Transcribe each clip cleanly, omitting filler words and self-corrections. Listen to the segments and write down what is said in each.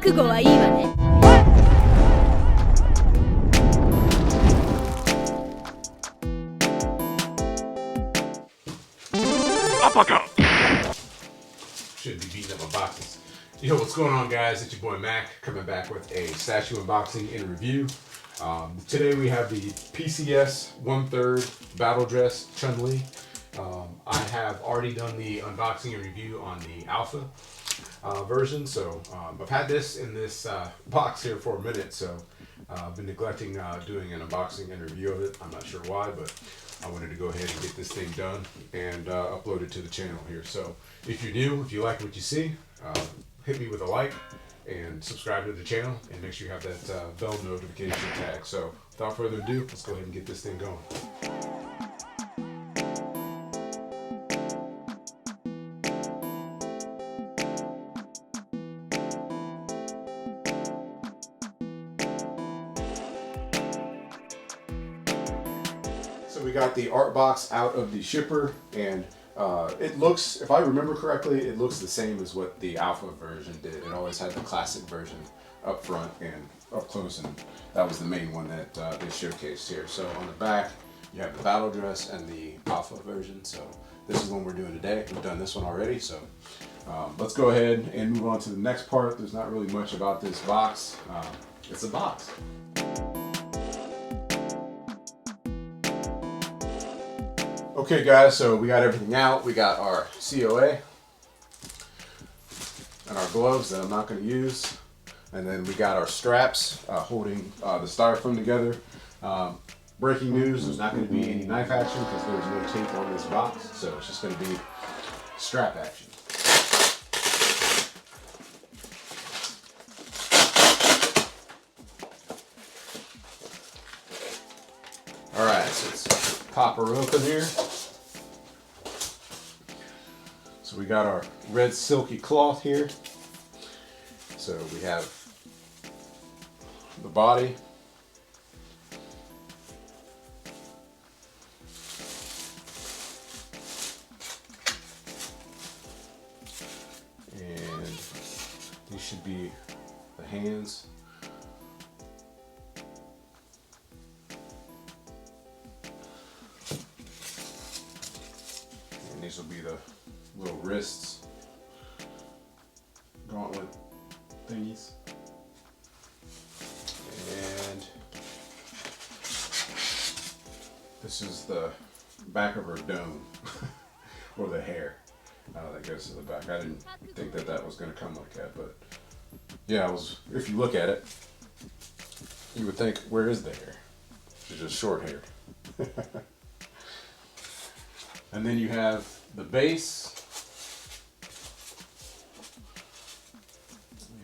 覚悟はいいわね。Shouldn't be beating up my boxes. Yo, what's going on, guys? It's your boy Mac coming back with a statue unboxing and review. Today we have the PCS 1/3 Battle Dress Chun-Li. I have already done the unboxing and review on the Alpha version, so I've had this in this box here for a minute, so I've been neglecting doing an unboxing and review of it. I'm not sure why, but I wanted to go ahead and get this thing done and upload it to the channel here. So if you're new, if you like what you see, hit me with a like and subscribe to the channel, and make sure you have that bell notification tag. So without further ado, let's go ahead and get this thing going. So we got the art box out of the shipper, and it looks, if I remember correctly, it looks the same as what the Alpha version did. It always had the classic version up front and up close, and that was the main one that they showcased here. So on the back, you have the battle dress and the Alpha version. So this is one we're doing today. We've done this one already, so let's go ahead and move on to the next part. There's not really much about this box. It's a box. Okay guys, so we got everything out. We got our COA and our gloves that I'm not going to use. And then we got our straps holding the styrofoam together. Breaking news, there's not going to be any knife action because there's no tape on this box. So it's just going to be strap action. Alright, so let's pop her open here. So we got our red silky cloth here. So we have the body. And these should be the hands. And these will be the little wrists, gauntlet thingies, and this is the back of her dome, or the hair that goes to the back. I didn't think that that was going to come like that, but yeah, if you look at it, you would think, where is the hair? She's just short haired. And then you have the base.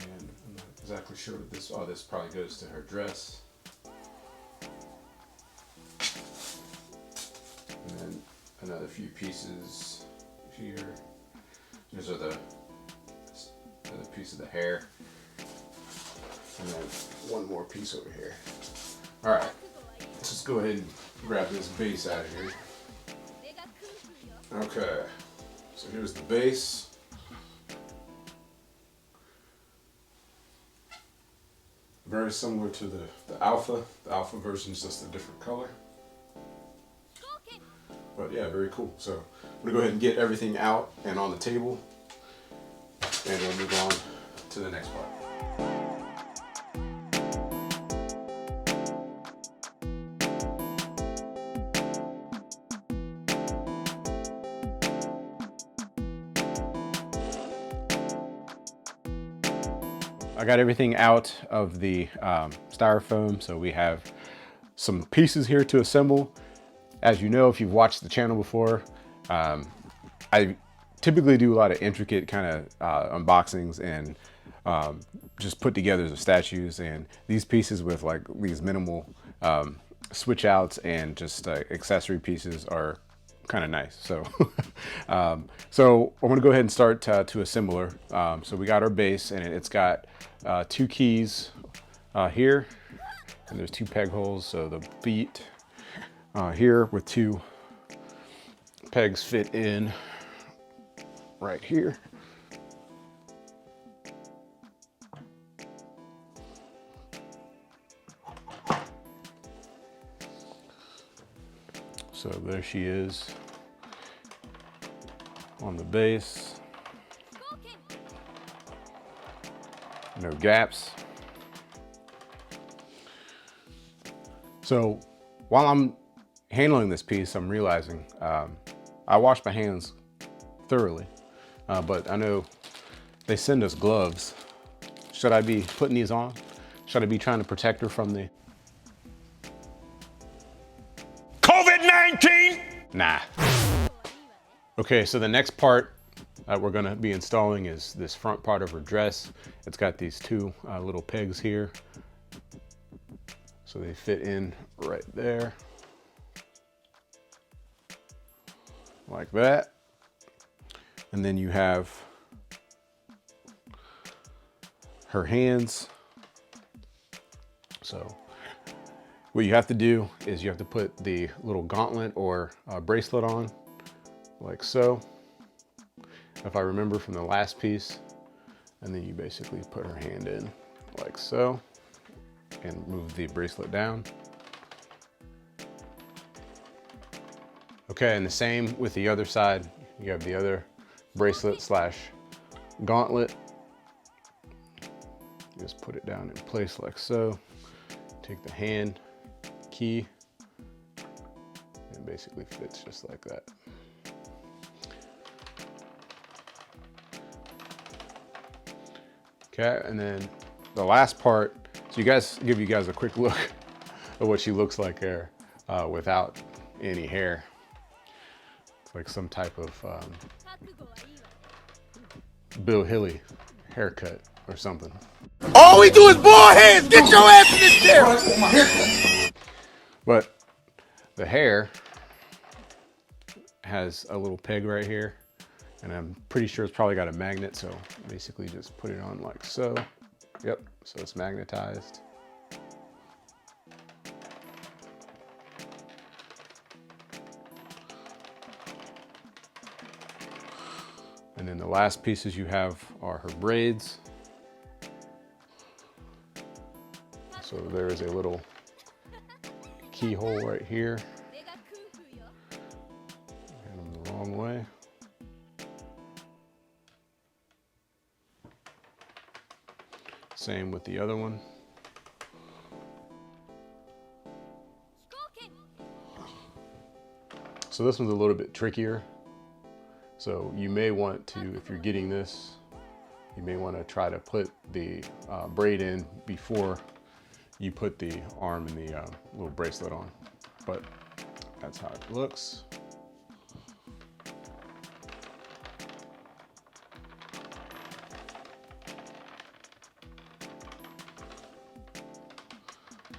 And I'm not exactly sure what this, oh, this probably goes to her dress. And then another few pieces here. These are the other piece of the hair. And then one more piece over here. Alright, let's just go ahead and grab this base out of here. Okay, so here's the base. Very similar to the Alpha. The Alpha version is just a different color. But yeah, very cool. So I'm gonna go ahead and get everything out and on the table, and we'll move on to the next part. I got everything out of the styrofoam, so we have some pieces here to assemble. As you know, if you've watched the channel before, I typically do a lot of intricate kind of unboxings and just put together the statues, and these pieces with like these minimal switch outs and just accessory pieces are kind of nice. So so I'm gonna go ahead and start to assemble her. So we got our base, and it's got two keys here, and there's two peg holes, so the feet here with two pegs fit in right here. So there she is on the base. No gaps. So while I'm handling this piece, I'm realizing I wash my hands thoroughly, but I know they send us gloves. Should I be putting these on? Should I be trying to protect her from the COVID-19? Nah. Okay, so the next part that we're gonna be installing is this front part of her dress. It's got these two little pegs here. So they fit in right there. Like that. And then you have her hands. So what you have to do is you have to put the little gauntlet or bracelet on, like so, if I remember from the last piece. And then you basically put her hand in like so and move the bracelet down. Okay, and the same with the other side. You have the other bracelet slash gauntlet. Just put it down in place like so. Take the hand key and basically fits just like that. Okay, and then the last part, so give you guys a quick look at what she looks like there without any hair. It's like some type of Bill Hilly haircut or something. All we do is bald heads. Get your ass in this chair. But the hair has a little peg right here, and I'm pretty sure it's probably got a magnet, so basically just put it on like so. Yep, so it's magnetized. And then the last pieces you have are her braids. So there is a little keyhole right here. Had them the wrong way. Same with the other one. So this one's a little bit trickier. So you may want to, if you're getting this, you may want to try to put the braid in before you put the arm and the little bracelet on. But that's how it looks.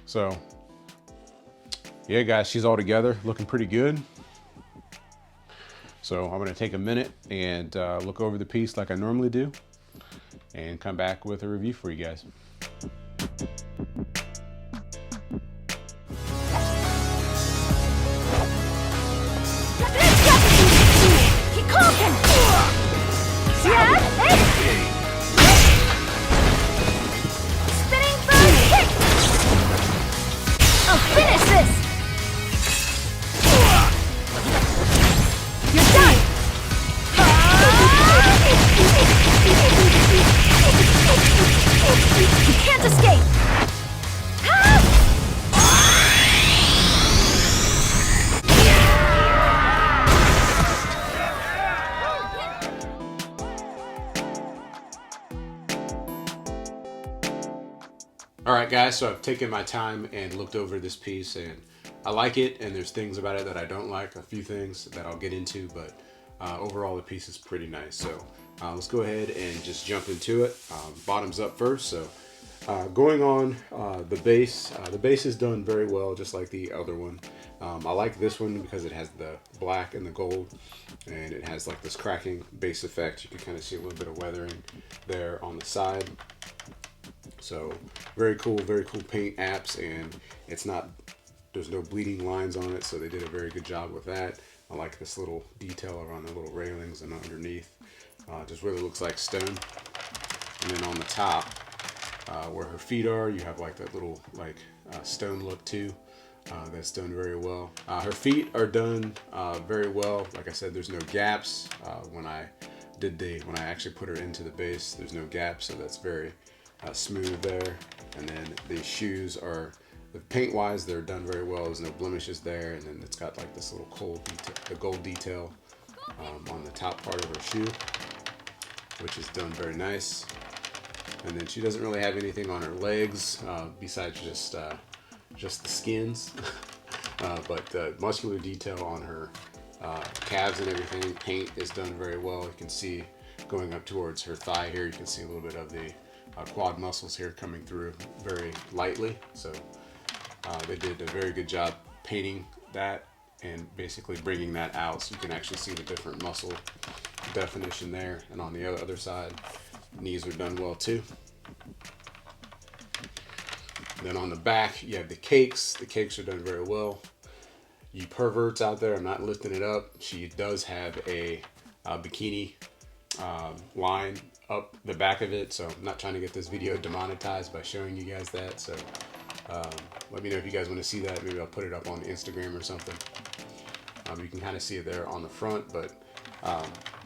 So yeah, guys, she's all together, looking pretty good. So I'm gonna take a minute and look over the piece like I normally do and come back with a review for you guys. All right, guys, so I've taken my time and looked over this piece, and I like it, and there's things about it that I don't like, a few things that I'll get into, but overall the piece is pretty nice. So let's go ahead and just jump into it. Bottoms up first. So going on the base is done very well, just like the other one. I like this one because it has the black and the gold, and it has like this cracking base effect. You can kind of see a little bit of weathering there on the side. So very cool paint apps, and there's no bleeding lines on it, so they did a very good job with that. I like this little detail around the little railings and underneath. Just really looks like stone. And then on the top, where her feet are, you have like that little stone look too. That's done very well. Her feet are done very well. Like I said, there's no gaps. When I actually put her into the base, there's no gaps, so that's very smooth there. And then the shoes are, paint wise, they're done very well. There's no blemishes there. And then it's got like this little gold detail on the top part of her shoe, which is done very nice. And then she doesn't really have anything on her legs besides just the skins. But the muscular detail on her calves and everything, paint is done very well. You can see going up towards her thigh here, you can see a little bit of the quad muscles here coming through very lightly. So they did a very good job painting that and basically bringing that out so you can actually see the different muscle definition there. And on the other side, knees are done well too. Then on the back, you have the cakes. The cakes are done very well. You perverts out there, I'm not lifting it up. She does have a bikini line up the back of it, so I'm not trying to get this video demonetized by showing you guys that. So let me know if you guys want to see that. Maybe I'll put it up on Instagram or something. You can kind of see it there on the front, but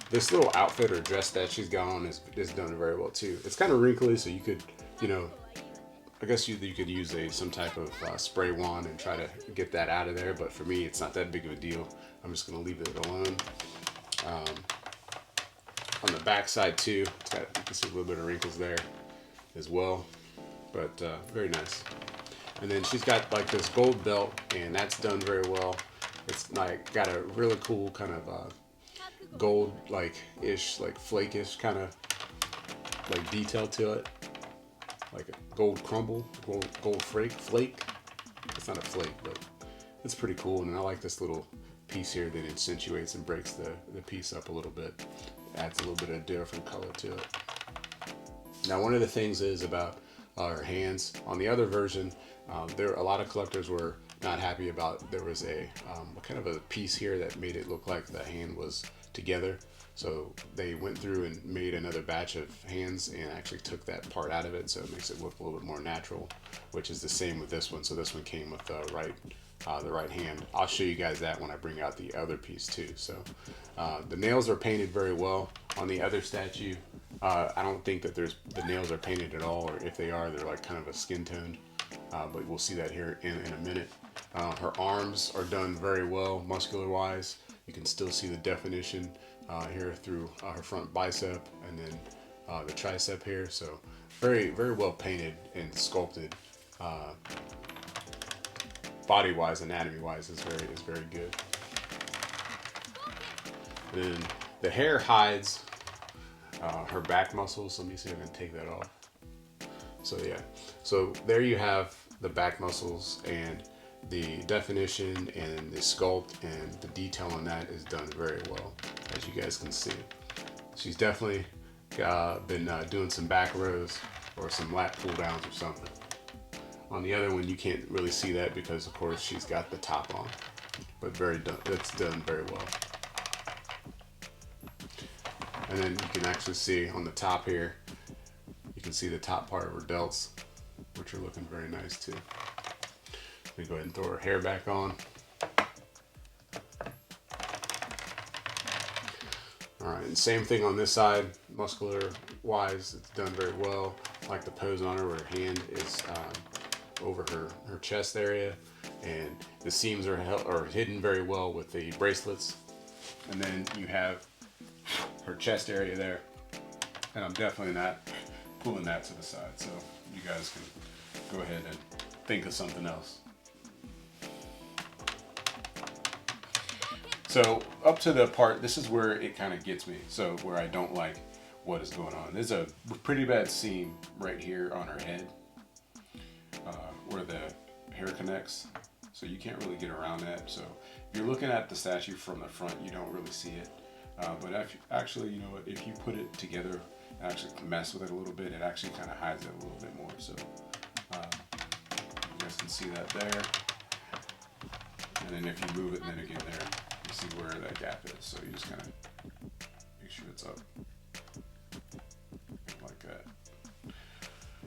this little outfit or dress that she's got on is done very well too. It's kind of wrinkly, so you could, you know, I guess you could use some type of spray wand and try to get that out of there, but for me, it's not that big of a deal. I'm just gonna leave it alone. On the back side too, it's got, you can see a little bit of wrinkles there as well, but very nice. And then she's got like this gold belt, and that's done very well. It's like got a really cool kind of gold like-ish, like flake-ish kind of like detail to it. Like a gold crumble, gold flake. It's not a flake, but it's pretty cool. And I like this little piece here that accentuates and breaks the piece up a little bit. Adds a little bit of different color to it. Now, one of the things is about her hands. On the other version, a lot of collectors were not happy about, there was a kind of a piece here that made it look like the hand was together. So they went through and made another batch of hands and actually took that part out of it, so it makes it look a little bit more natural, which is the same with this one. So this one came with the right hand. I'll show you guys that when I bring out the other piece too. So the nails are painted very well. On the other statue, I don't think that the nails are painted at all, or if they are, they're like kind of a skin toned, but we'll see that here in a minute. Her arms are done very well muscular wise. You can still see the definition here through her front bicep and then the tricep here. So very, very well painted and sculpted. Body wise, anatomy wise is very good. Then the hair hides her back muscles. Let me see if I can take that off. So yeah, so there you have the back muscles, and the definition and the sculpt and the detail on that is done very well, as you guys can see. She's definitely been doing some back rows or some lat pull downs or something. On the other one, you can't really see that because of course she's got the top on, but it's done very well. And then you can actually see on the top here, you can see the top part of her delts, which are looking very nice too. Let me go ahead and throw her hair back on. All right, and same thing on this side, muscular wise, it's done very well. I like the pose on her where her hand is over her chest area, and the seams are hidden very well with the bracelets. And then you have her chest area there, and I'm definitely not pulling that to the side, so you guys can go ahead and think of something else. So up to the part, this is where it kind of gets me, so where I don't like what is going on. There's a pretty bad seam right here on her head where the hair connects, so you can't really get around that. So if you're looking at the statue from the front, you don't really see it, but actually, you know what, if you put it together and actually mess with it a little bit, it actually kind of hides it a little bit more. So you guys can see that there, and then if you move it, then again there, you see where that gap is. So you just kind of make sure it's up like that.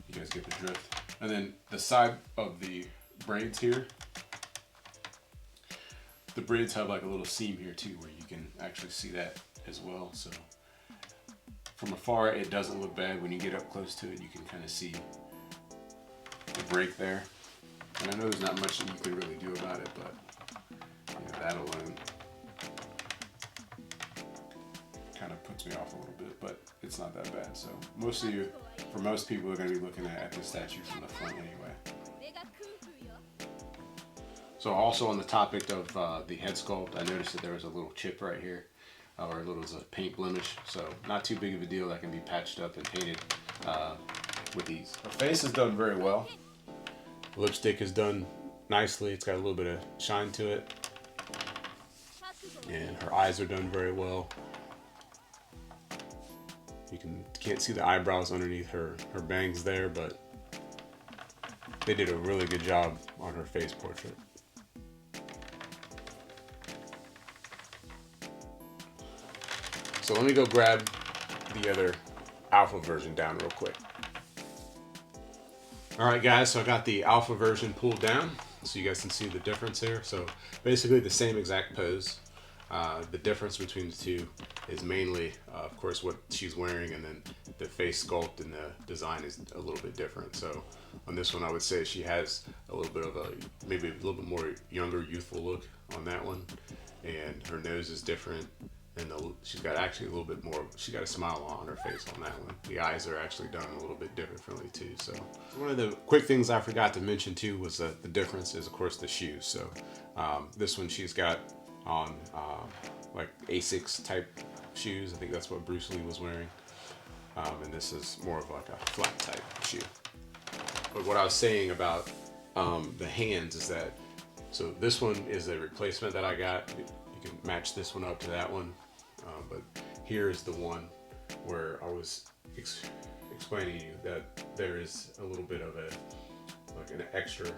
You guys get the drift. And then the side of the braids here, the braids have like a little seam here too, where you can actually see that as well. So from afar, it doesn't look bad. When you get up close to it, you can kind of see the break there. And I know there's not much that you can really do about it, but you know, that alone kind of puts me off a little bit, but it's not that bad. So for most people, are going to be looking at the statue from the front anyway. So also on the topic of the head sculpt, I noticed that there was a little chip right here, or a little paint blemish. So not too big of a deal. That can be patched up and painted with ease. Her face is done very well. Lipstick is done nicely. It's got a little bit of shine to it. And her eyes are done very well. You can't see the eyebrows underneath her bangs there, but they did a really good job on her face portrait. So let me go grab the other alpha version down real quick. Alright guys, so I got the alpha version pulled down so you guys can see the difference here. So basically the same exact pose. The difference between the two is mainly, of course, what she's wearing, and then the face sculpt and the design is a little bit different. So on this one, I would say she has a little bit of maybe a little bit more younger, youthful look on that one. And her nose is different. And she's got actually a little bit more, she got a smile on her face on that one. The eyes are actually done a little bit differently too. So one of the quick things I forgot to mention too was that the difference is, of course, the shoes. So this one she's got on like Asics type shoes. I think that's what Bruce Lee was wearing. And this is more of like a flat type shoe. But what I was saying about the hands is that, so this one is a replacement that I got. You can match this one up to that one. But here is the one where I was explaining to you that there is a little bit of an extra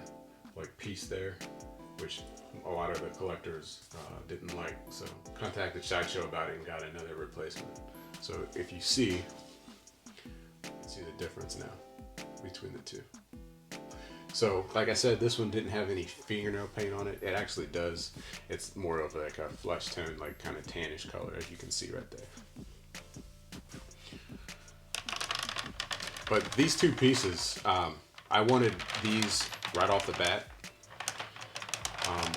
piece there, which a lot of the collectors didn't like. So contacted Sideshow about it and got another replacement. So if you see the difference now between the two. So, like I said, this one didn't have any fingernail paint on it. It actually does. It's more of like a flesh tone, like kind of tannish color, as you can see right there. But these two pieces, I wanted these right off the bat.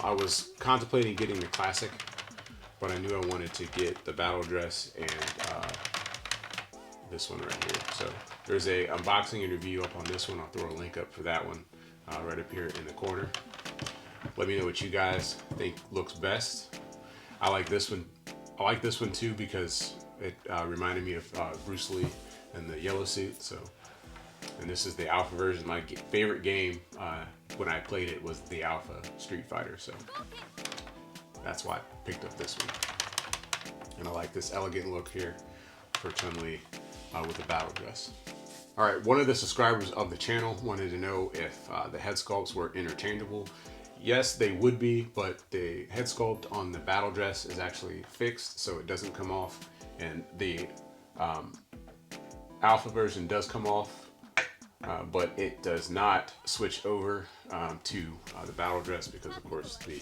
I was contemplating getting the classic, but I knew I wanted to get the battle dress and this one right here. So there's a unboxing and review up on this one. I'll throw a link up for that one. Right up here in the corner. Let me know what you guys think looks best. I like this one. I like this one too because it reminded me of Bruce Lee in the yellow suit. So, and this is the alpha version. My favorite game when I played it was the Alpha Street Fighter. So that's why I picked up this one. And I like this elegant look here for Chun-Li with the battle dress. All right, one of the subscribers of the channel wanted to know if the head sculpts were interchangeable. Yes, they would be, but the head sculpt on the battle dress is actually fixed, so it doesn't come off. And the alpha version does come off, but it does not switch over to the battle dress because, of course, the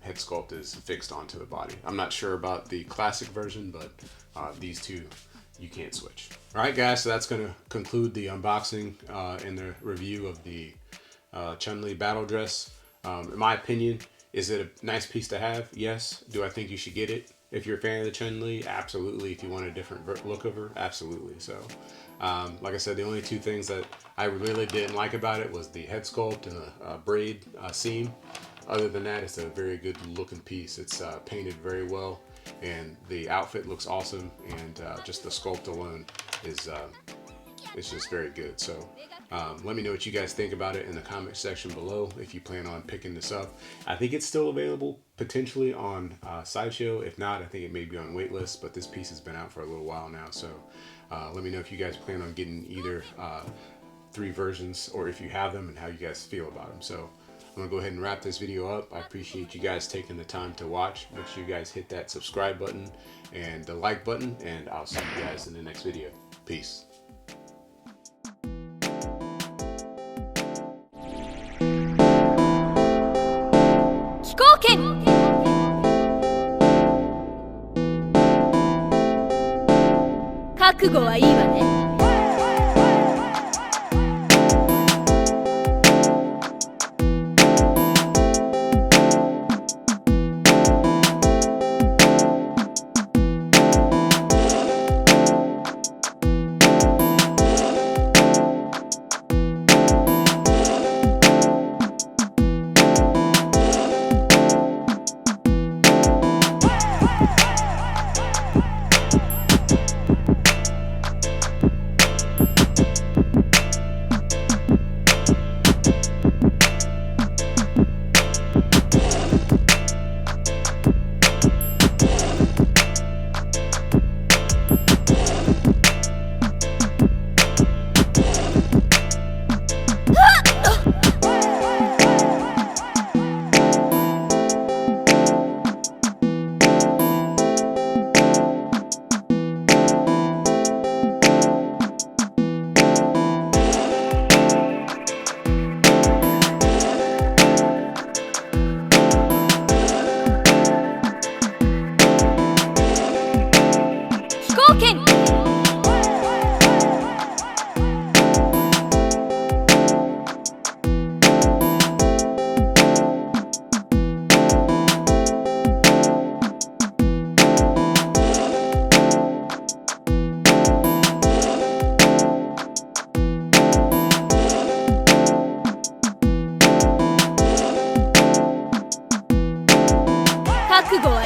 head sculpt is fixed onto the body. I'm not sure about the classic version, but these two you can't switch. All right, guys, so that's going to conclude the unboxing and the review of the Chun-Li battle dress. In my opinion, is it a nice piece to have? Yes. Do I think you should get it? If you're a fan of the Chun-Li, absolutely. If you want a different look of her, absolutely. So, like I said, the only two things that I really didn't like about it was the head sculpt and the braid seam. Other than that, it's a very good looking piece. It's painted very well, and the outfit looks awesome, and just the sculpt alone is it's just very good. So let me know what you guys think about it in the comment section below if you plan on picking this up. I think it's still available potentially on Sideshow. If not, I think it may be on waitlist, but this piece has been out for a little while now. So let me know if you guys plan on getting either 3 versions, or if you have them and how you guys feel about them. So I'm gonna go ahead and wrap this video up. I appreciate you guys taking the time to watch. Make sure you guys hit that subscribe button and the like button, and I'll see you guys in the next video. Peace. Sculpt! 覚悟はいいわね。覚悟は